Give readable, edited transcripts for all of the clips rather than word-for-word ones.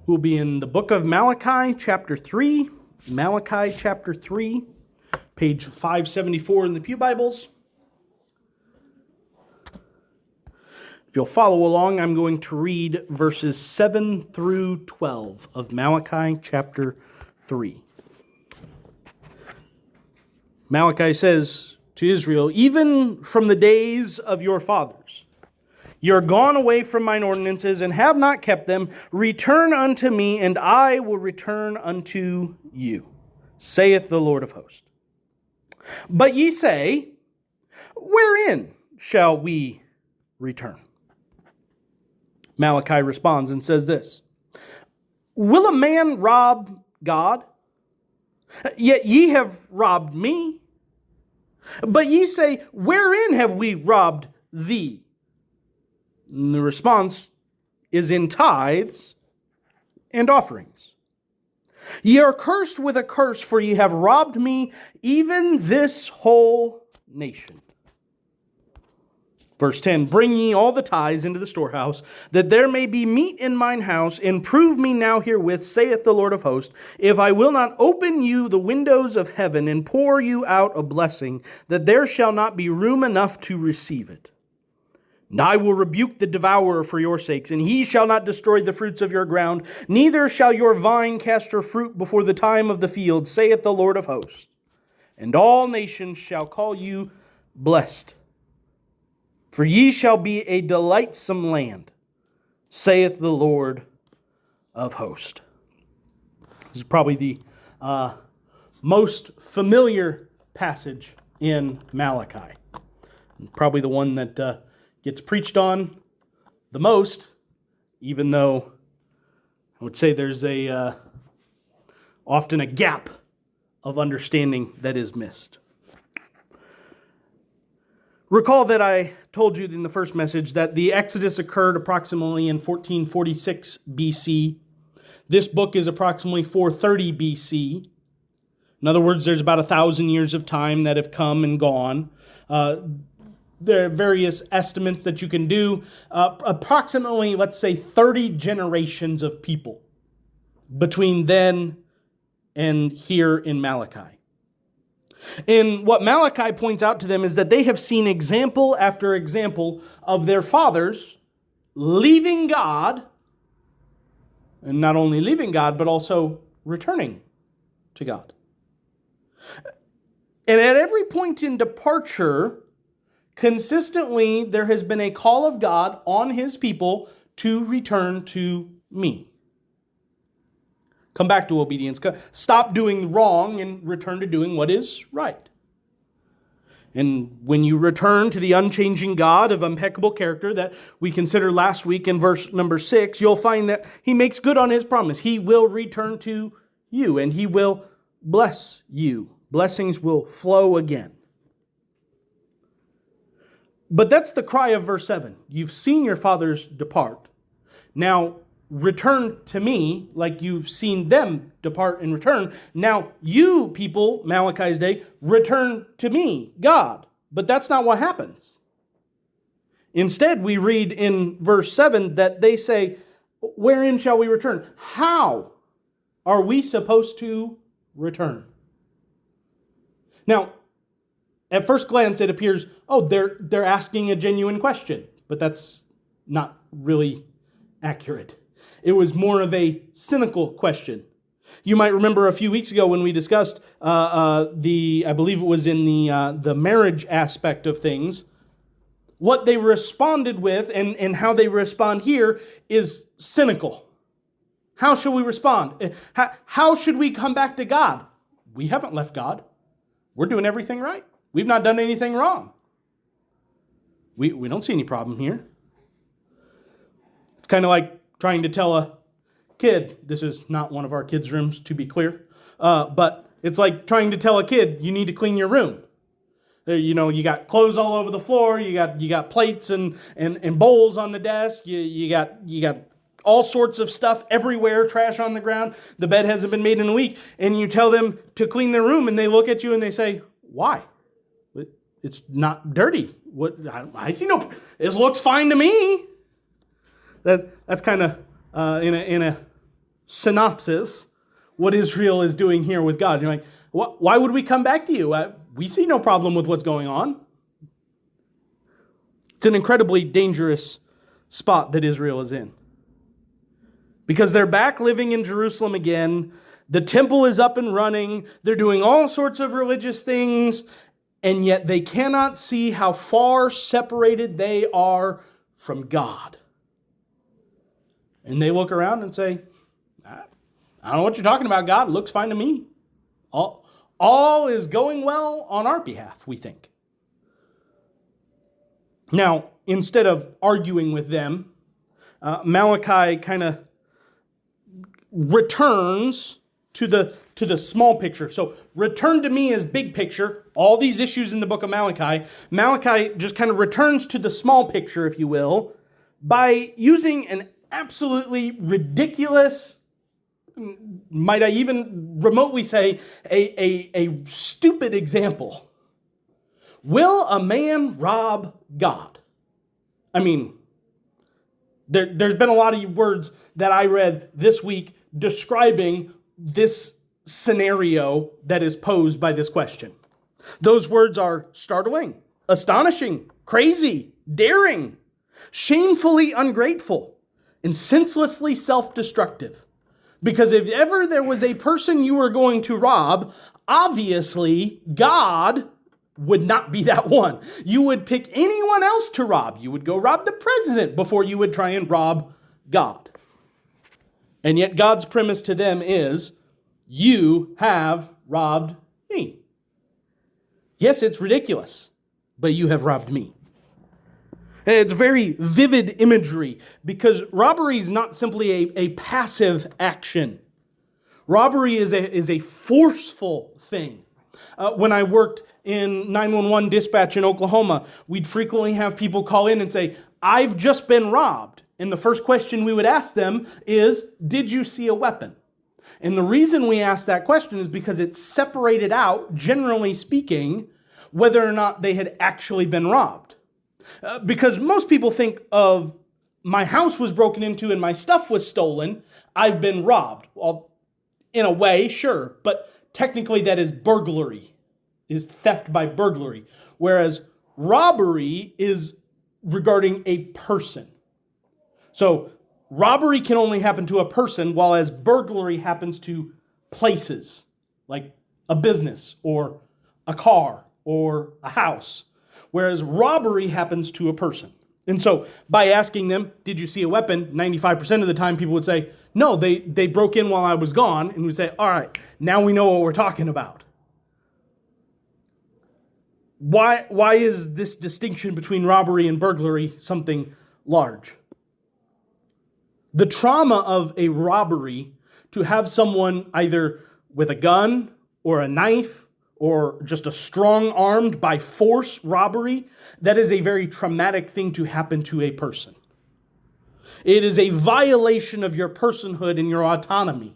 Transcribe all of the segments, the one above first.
We'll be in the book of Malachi, chapter 3. Malachi, chapter 3, page 574 in the Pew Bibles. If you'll follow along, I'm going to read verses 7 through 12 of Malachi, chapter 3. Malachi says to Israel, "Even from the days of your fathers, you are gone away from mine ordinances and have not kept them. Return unto me, and I will return unto you, saith the Lord of hosts. But ye say, wherein shall we return?" Malachi responds and says this, "Will a man rob God? Yet ye have robbed me. But ye say, wherein have we robbed thee?" And the response is in tithes and offerings. "Ye are cursed with a curse, for ye have robbed me, even this whole nation." Verse 10, "Bring ye all the tithes into the storehouse, that there may be meat in mine house, and prove me now herewith, saith the Lord of hosts, if I will not open you the windows of heaven, and pour you out a blessing, that there shall not be room enough to receive it. And I will rebuke the devourer for your sakes, and he shall not destroy the fruits of your ground, neither shall your vine cast her fruit before the time of the field, saith the Lord of hosts. And all nations shall call you blessed, for ye shall be a delightsome land, saith the Lord of hosts." This is probably the most familiar passage in Malachi. Probably the one that gets preached on the most, even though I would say there's often a gap of understanding that is missed. Recall that I told you in the first message that the Exodus occurred approximately in 1446 BC. This book is approximately 430 BC. In other words, there's about 1,000 years of time that have come and gone. There are various estimates that you can do. Approximately, let's say, 30 generations of people between then and here in Malachi. And what Malachi points out to them is that they have seen example after example of their fathers leaving God, and not only leaving God, but also returning to God. And at every point in departure, consistently, there has been a call of God on His people to return to me. Come back to obedience. Stop doing wrong and return to doing what is right. And when you return to the unchanging God of impeccable character that we considered last week in verse number 6, you'll find that He makes good on His promise. He will return to you and He will bless you. Blessings will flow again. But that's the cry of verse 7. You've seen your fathers depart. Now return to me like you've seen them depart and return. Now you people, Malachi's day, return to me, God. But that's not what happens. Instead, we read in verse 7 that they say, wherein shall we return? How are we supposed to return? Now, at first glance, it appears, they're asking a genuine question, but that's not really accurate. It was more of a cynical question. You might remember a few weeks ago when we discussed I believe it was in the marriage aspect of things, what they responded with and how they respond here is cynical. How should we respond? How should we come back to God? We haven't left God. We're doing everything right. We've not done anything wrong. We don't see any problem here. It's kind of like trying to tell a kid, this is not one of our kids' rooms, to be clear, but it's like trying to tell a kid, you need to clean your room. You got clothes all over the floor, you got plates and bowls on the desk, you got all sorts of stuff everywhere, trash on the ground, the bed hasn't been made in a week, and you tell them to clean their room, and they look at you and they say, why? It's not dirty. What? I see no. This looks fine to me. That's kind of in a synopsis what Israel is doing here with God. You're like, why would we come back to you? We see no problem with what's going on. It's an incredibly dangerous spot that Israel is in. Because they're back living in Jerusalem again. The temple is up and running. They're doing all sorts of religious things. And yet they cannot see how far separated they are from God. And they look around and say, I don't know what you're talking about, God. It looks fine to me. All is going well on our behalf, we think. Now, instead of arguing with them, Malachi kind of returns to the small picture. So return to me is big picture. All these issues in the book of Malachi. Malachi just kind of returns to the small picture, if you will, by using an absolutely ridiculous, might I even remotely say, a stupid example. Will a man rob God? I mean, there's been a lot of words that I read this week describing this scenario that is posed by this question. Those words are startling, astonishing, crazy, daring, shamefully ungrateful, and senselessly self-destructive. Because if ever there was a person you were going to rob, obviously God would not be that one. You would pick anyone else to rob. You would go rob the president before you would try and rob God. And yet God's premise to them is, you have robbed me. Yes, it's ridiculous, but you have robbed me. And it's very vivid imagery because robbery is not simply a passive action. Robbery is a forceful thing. When I worked in 911 dispatch in Oklahoma, we'd frequently have people call in and say, I've just been robbed. And the first question we would ask them is, did you see a weapon? And the reason we ask that question is because it separated out, generally speaking, whether or not they had actually been robbed. Because most people think of, my house was broken into and my stuff was stolen, I've been robbed. Well, in a way, sure, but technically that is burglary, is theft by burglary. Whereas robbery is regarding a person. So robbery can only happen to a person, while as burglary happens to places, like a business or a car or a house. Whereas robbery happens to a person. And so by asking them, did you see a weapon? 95% of the time people would say, no, they broke in while I was gone. And we say, all right, now we know what we're talking about. Why is this distinction between robbery and burglary something large? The trauma of a robbery, to have someone either with a gun or a knife or just a strong-armed by force robbery, that is a very traumatic thing to happen to a person. It is a violation of your personhood and your autonomy.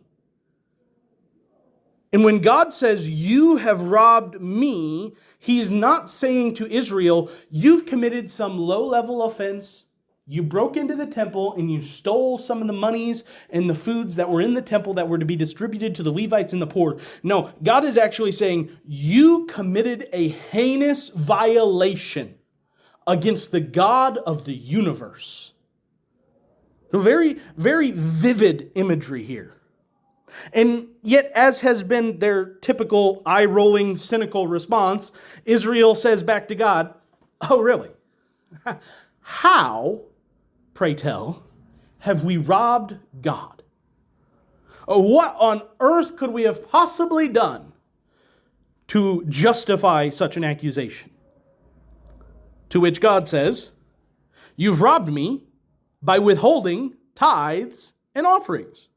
And when God says, you have robbed me, he's not saying to Israel, you've committed some low-level offense. You broke into the temple and you stole some of the monies and the foods that were in the temple that were to be distributed to the Levites and the poor. No, God is actually saying, you committed a heinous violation against the God of the universe. Very, very vivid imagery here. And yet, as has been their typical eye-rolling, cynical response, Israel says back to God, oh, really? How, pray tell, have we robbed God? What on earth could we have possibly done to justify such an accusation? To which God says, you've robbed me by withholding tithes and offerings.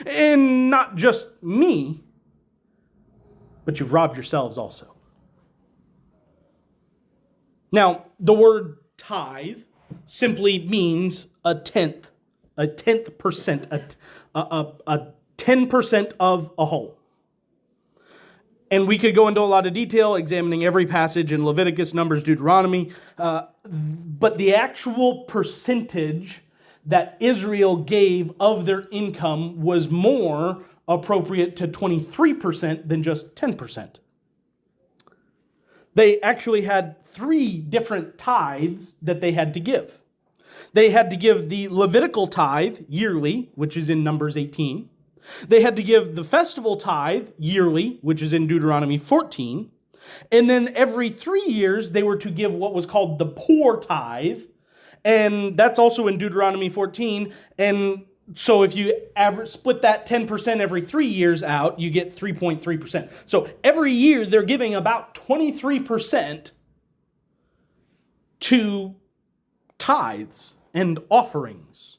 And not just me, but you've robbed yourselves also. Now, the word tithe simply means a tenth percent, a 10% of a whole. And we could go into a lot of detail examining every passage in Leviticus, Numbers, Deuteronomy, but the actual percentage that Israel gave of their income was more appropriate to 23% than just 10%. They actually had 3 different tithes that they had to give. They had to give the Levitical tithe yearly, which is in Numbers 18. They had to give the festival tithe yearly, which is in Deuteronomy 14. And then every 3 years, they were to give what was called the poor tithe. And that's also in Deuteronomy 14. And so if you split that 10% every 3 years out, you get 3.3%. So every year, they're giving about 23% to tithes and offerings.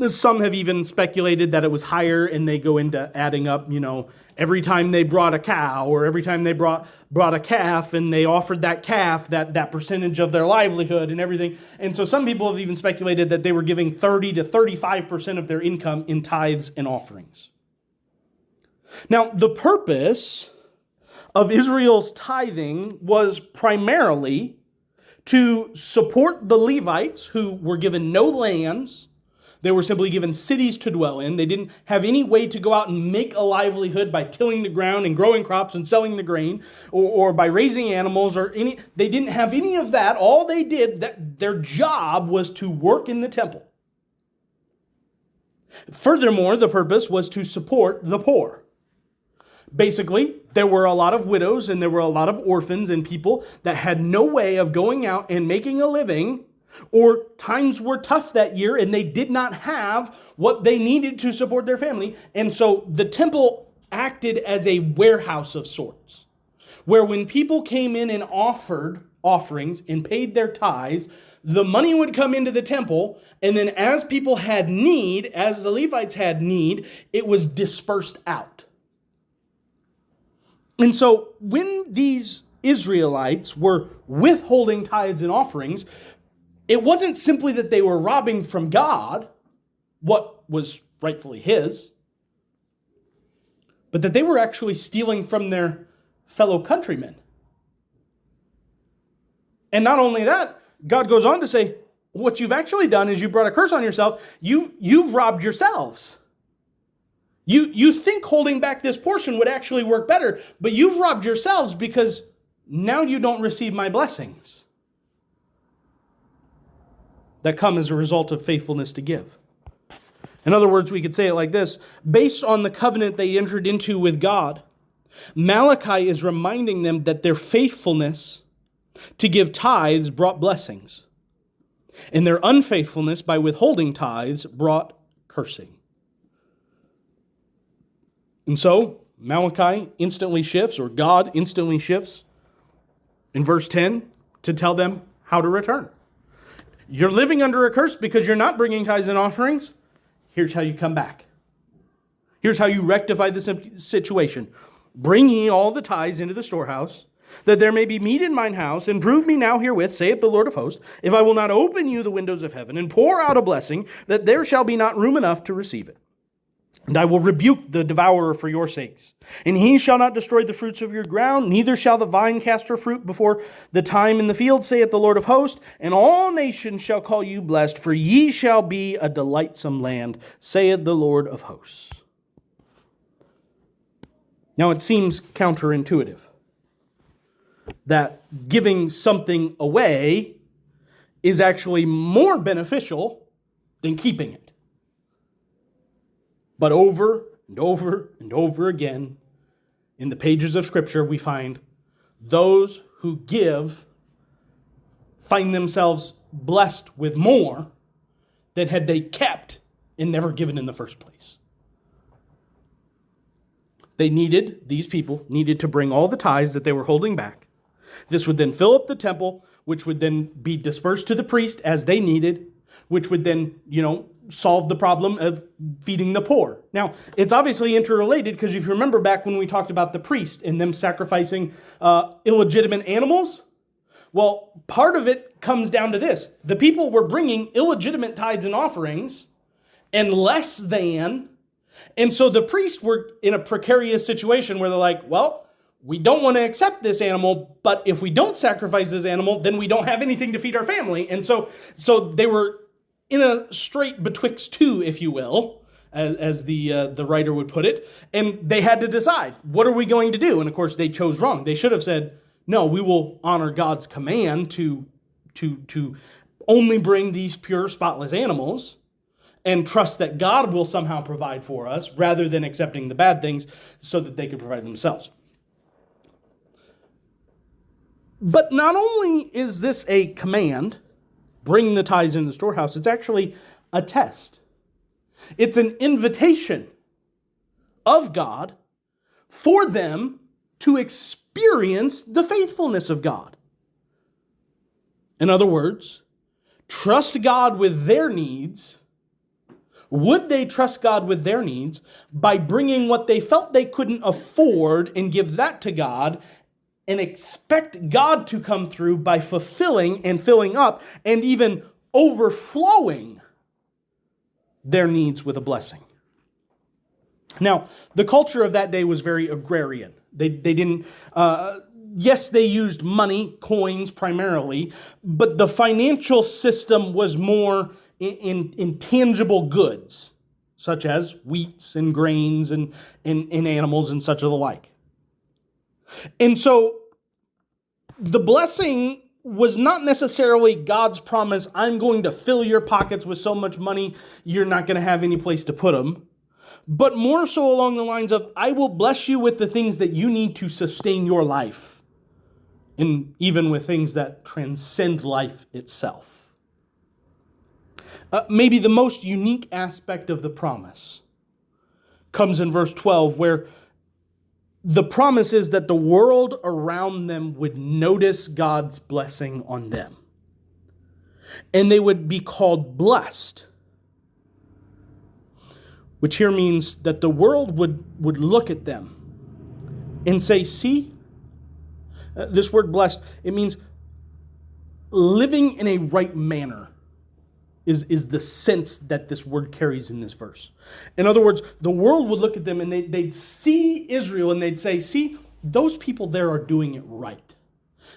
Some have even speculated that it was higher, and they go into adding up, every time they brought a cow or every time they brought a calf and they offered that calf, that percentage of their livelihood and everything. And so some people have even speculated that they were giving 30 to 35% of their income in tithes and offerings. Now, the purpose of Israel's tithing was primarily to support the Levites, who were given no lands. They were simply given cities to dwell in. They didn't have any way to go out and make a livelihood by tilling the ground and growing crops and selling the grain, or by raising animals or any. They didn't have any of that. All they did, their job was to work in the temple. Furthermore, the purpose was to support the poor. Basically, there were a lot of widows and there were a lot of orphans and people that had no way of going out and making a living, or times were tough that year and they did not have what they needed to support their family. And so the temple acted as a warehouse of sorts, where when people came in and offered offerings and paid their tithes, the money would come into the temple, and then as people had need, as the Levites had need, it was dispersed out. And so when these Israelites were withholding tithes and offerings, it wasn't simply that they were robbing from God what was rightfully His, but that they were actually stealing from their fellow countrymen. And not only that, God goes on to say, what you've actually done is you brought a curse on yourself. You've robbed yourselves. You think holding back this portion would actually work better, but you've robbed yourselves because now you don't receive my blessings that come as a result of faithfulness to give. In other words, we could say it like this: based on the covenant they entered into with God, Malachi is reminding them that their faithfulness to give tithes brought blessings, and their unfaithfulness by withholding tithes brought cursing. And so Malachi instantly shifts, or God instantly shifts in verse 10 to tell them how to return. You're living under a curse because you're not bringing tithes and offerings. Here's how you come back. Here's how you rectify this situation. Bring ye all the tithes into the storehouse, that there may be meat in mine house, and prove me now herewith, saith the Lord of hosts, if I will not open you the windows of heaven, and pour out a blessing, that there shall be not room enough to receive it. And I will rebuke the devourer for your sakes. And he shall not destroy the fruits of your ground, neither shall the vine cast her fruit before the time in the field, saith the Lord of hosts. And all nations shall call you blessed, for ye shall be a delightsome land, saith the Lord of hosts. Now it seems counterintuitive that giving something away is actually more beneficial than keeping it. But over and over and over again, in the pages of Scripture, we find those who give find themselves blessed with more than had they kept and never given in the first place. These people needed to bring all the tithes that they were holding back. This would then fill up the temple, which would then be dispersed to the priest as they needed, which would then, solve the problem of feeding the poor. Now, it's obviously interrelated because if you remember back when we talked about the priest and them sacrificing illegitimate animals, well, part of it comes down to this. The people were bringing illegitimate tithes and offerings and less than, and so the priests were in a precarious situation where they're like, well, we don't want to accept this animal, but if we don't sacrifice this animal, then we don't have anything to feed our family. And so they were in a strait betwixt two, if you will, as the writer would put it. And they had to decide, what are we going to do? And of course, they chose wrong. They should have said, no, we will honor God's command to only bring these pure, spotless animals and trust that God will somehow provide for us rather than accepting the bad things so that they could provide themselves. But not only is this a command, bring the tithes in the storehouse, it's actually a test. It's an invitation of God for them to experience the faithfulness of God. In other words, trust God with their needs. Would they trust God with their needs by bringing what they felt they couldn't afford and give that to God and expect God to come through by fulfilling and filling up and even overflowing their needs with a blessing? Now, the culture of that day was very agrarian. They didn't, yes, they used money, coins primarily, but the financial system was more in tangible goods, such as wheats and grains and animals and such of the like. And so the blessing was not necessarily God's promise, I'm going to fill your pockets with so much money, you're not going to have any place to put them, but more so along the lines of, I will bless you with the things that you need to sustain your life, and even with things that transcend life itself. Maybe the most unique aspect of the promise comes in verse 12, where the promise is that the world around them would notice God's blessing on them. And they would be called blessed. Which here means that the world would look at them and say, see, this word blessed, it means living in a right manner. Is the sense that this word carries in this verse. In other words, the world would look at them and they'd see Israel and they'd say, see, those people there are doing it right.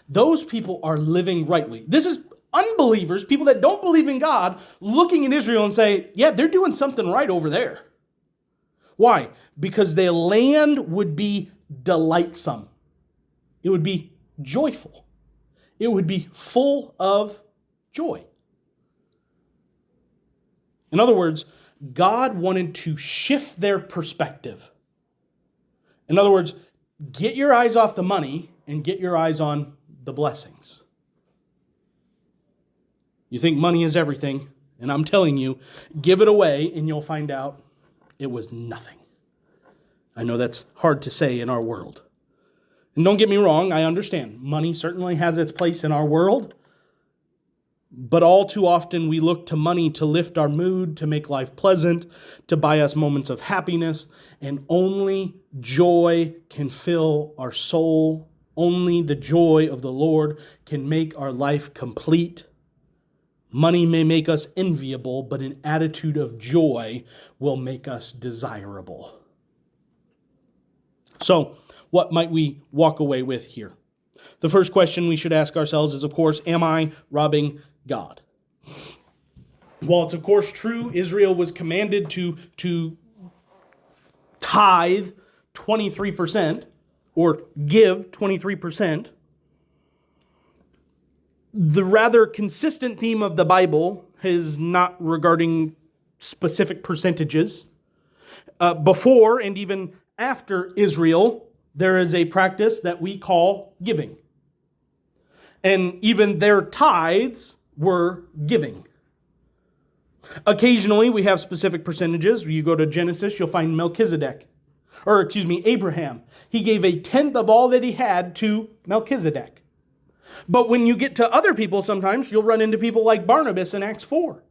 Those people are living rightly. This is unbelievers, people that don't believe in God, looking at Israel and say, yeah, they're doing something right over there. Why? Because their land would be delightsome. It would be joyful. It would be full of joy. In other words, God wanted to shift their perspective. In other words, get your eyes off the money and get your eyes on the blessings. You think money is everything, and I'm telling you, give it away and you'll find out it was nothing. I know that's hard to say in our world. And don't get me wrong, I understand. Money certainly has its place in our world. But all too often we look to money to lift our mood, to make life pleasant, to buy us moments of happiness, and only joy can fill our soul. Only the joy of the Lord can make our life complete. Money may make us enviable, but an attitude of joy will make us desirable. So, what might we walk away with here? The first question we should ask ourselves is, of course, am I robbing God? While it's of course true, Israel was commanded to tithe 23% or give 23%. The rather consistent theme of the Bible is not regarding specific percentages. Before and even after Israel, there is a practice that we call giving. And even their tithes were giving. Occasionally, we have specific percentages. You go to Genesis, you'll find Abraham. He gave a tenth of all that he had to Melchizedek. But when you get to other people, sometimes you'll run into people like Barnabas in Acts 4.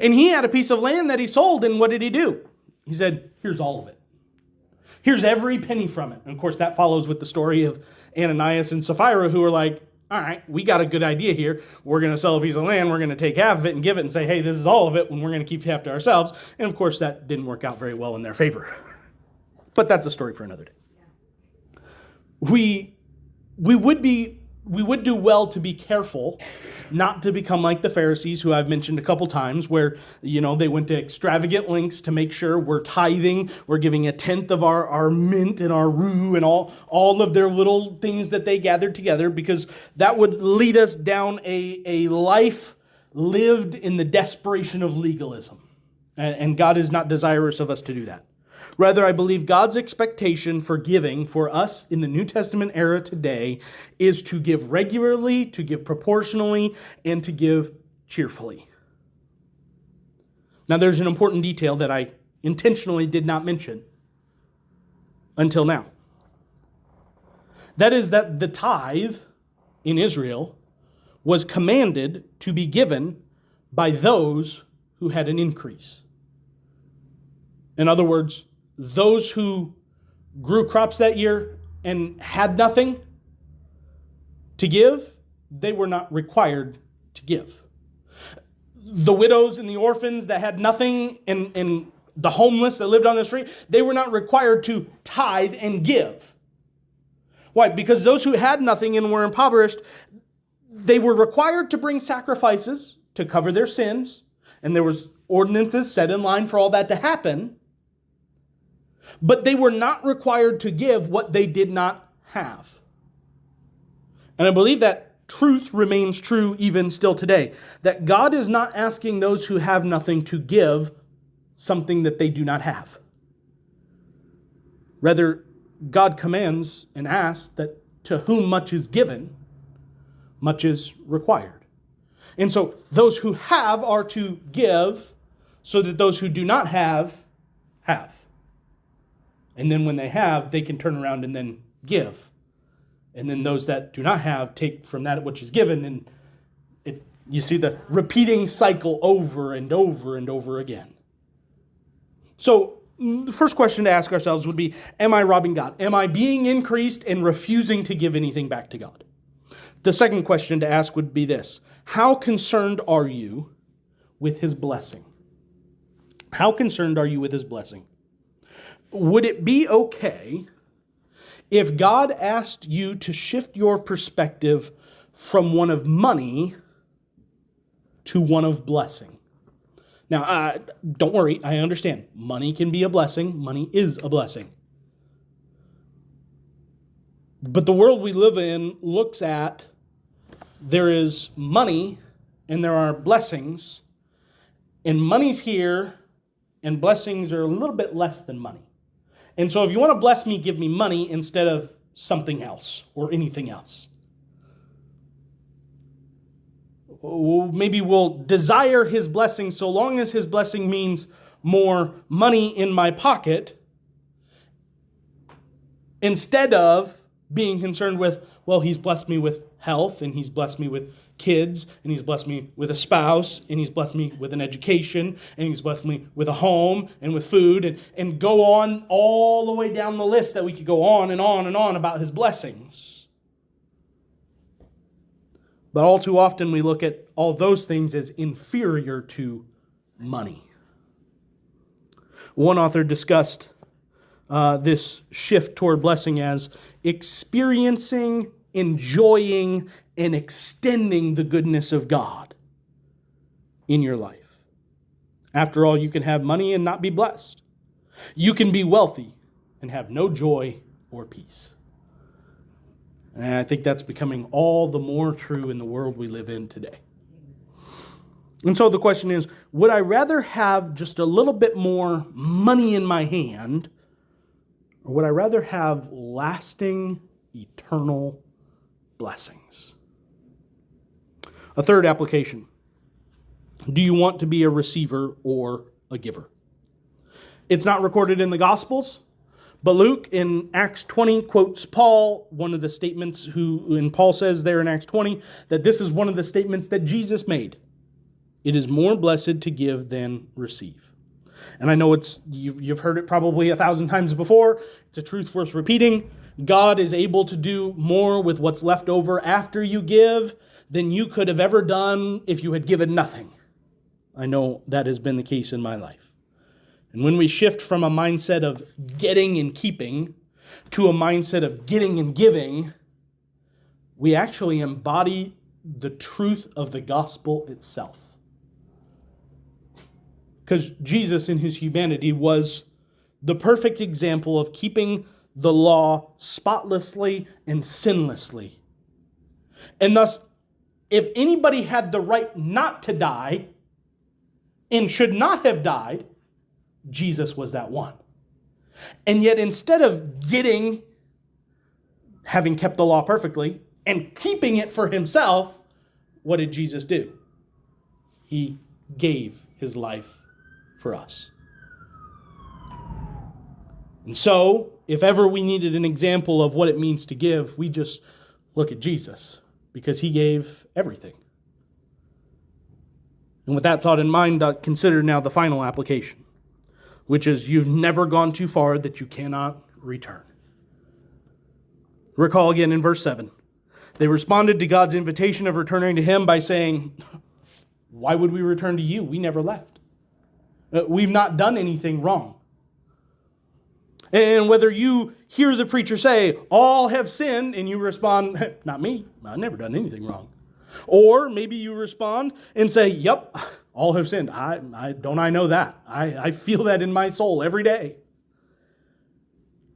And he had a piece of land that he sold, and what did he do? He said, here's all of it. Here's every penny from it. And of course, that follows with the story of Ananias and Sapphira, who are like, all right, we got a good idea here. We're going to sell a piece of land. We're going to take half of it and give it and say, hey, this is all of it, and we're going to keep half to ourselves. And of course, that didn't work out very well in their favor. But that's a story for another day. we would do well to be careful not to become like the Pharisees, who I've mentioned a couple times, where, they went to extravagant lengths to make sure we're tithing, we're giving a tenth of our mint and our rue and all of their little things that they gathered together, because that would lead us down a life lived in the desperation of legalism. And God is not desirous of us to do that. Rather, I believe God's expectation for giving for us in the New Testament era today is to give regularly, to give proportionally, and to give cheerfully. Now, there's an important detail that I intentionally did not mention until now. That is that the tithe in Israel was commanded to be given by those who had an increase. In other words, those who grew crops that year and had nothing to give, they were not required to give. The widows and the orphans that had nothing and the homeless that lived on the street, they were not required to tithe and give. Why? Because those who had nothing and were impoverished, they were required to bring sacrifices to cover their sins, and there was ordinances set in line for all that to happen. But they were not required to give what they did not have. And I believe that truth remains true even still today. That God is not asking those who have nothing to give something that they do not have. Rather, God commands and asks that to whom much is given, much is required. And so those who have are to give so that those who do not have, have. And then when they have, they can turn around and then give. And then those that do not have take from that which is given. And you see the repeating cycle over and over and over again. So the first question to ask ourselves would be, am I robbing God? Am I being increased and refusing to give anything back to God? The second question to ask would be this: how concerned are you with His blessing? How concerned are you with His blessing? Would it be okay if God asked you to shift your perspective from one of money to one of blessing? Now, don't worry, I understand. Money can be a blessing. Money is a blessing. But the world we live in looks at there is money and there are blessings, and money's here and blessings are a little bit less than money. And so if you want to bless me, give me money instead of something else or anything else. Maybe we'll desire His blessing so long as His blessing means more money in my pocket, instead of being concerned with, well, He's blessed me with health, and He's blessed me with kids, and He's blessed me with a spouse, and He's blessed me with an education, and He's blessed me with a home and with food, and go on all the way down the list that we could go on and on and on about His blessings. But all too often we look at all those things as inferior to money. One author discussed this shift toward blessing as experiencing, enjoying, and extending the goodness of God in your life. After all, you can have money and not be blessed. You can be wealthy and have no joy or peace. And I think that's becoming all the more true in the world we live in today. And so the question is, would I rather have just a little bit more money in my hand, or would I rather have lasting, eternal blessings? A third application. Do you want to be a receiver or a giver? It's not recorded in the Gospels, but Luke in Acts 20 quotes Paul, one of the statements and Paul says there in Acts 20 that this is one of the statements that Jesus made. It is more blessed to give than receive. And I know you've heard it probably 1,000 times before. It's a truth worth repeating. God is able to do more with what's left over after you give than you could have ever done if you had given nothing. I know that has been the case in my life. And when we shift from a mindset of getting and keeping to a mindset of getting and giving, we actually embody the truth of the gospel itself. Because Jesus in his humanity was the perfect example of keeping the law spotlessly and sinlessly. And thus, if anybody had the right not to die and should not have died, Jesus was that one. And yet instead of having kept the law perfectly, and keeping it for himself, what did Jesus do? He gave his life for us. And so, if ever we needed an example of what it means to give, we just look at Jesus, because he gave everything. And with that thought in mind, consider now the final application, which is you've never gone too far that you cannot return. Recall again in verse 7. They responded to God's invitation of returning to him by saying, why would we return to you? We never left. We've not done anything wrong. And whether you hear the preacher say, all have sinned, and you respond, not me, I've never done anything wrong. Or maybe you respond and say, yep, all have sinned. I know that. I feel that in my soul every day.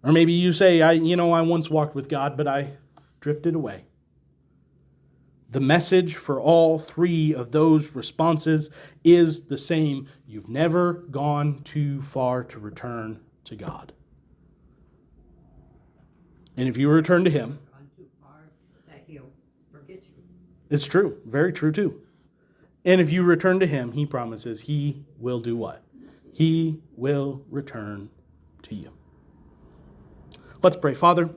Or maybe you say, I once walked with God, but I drifted away. The message for all three of those responses is the same. You've never gone too far to return to God. And if you return to him, it's true. Very true too. And if you return to him, he promises he will do what? He will return to you. Let's pray. Father,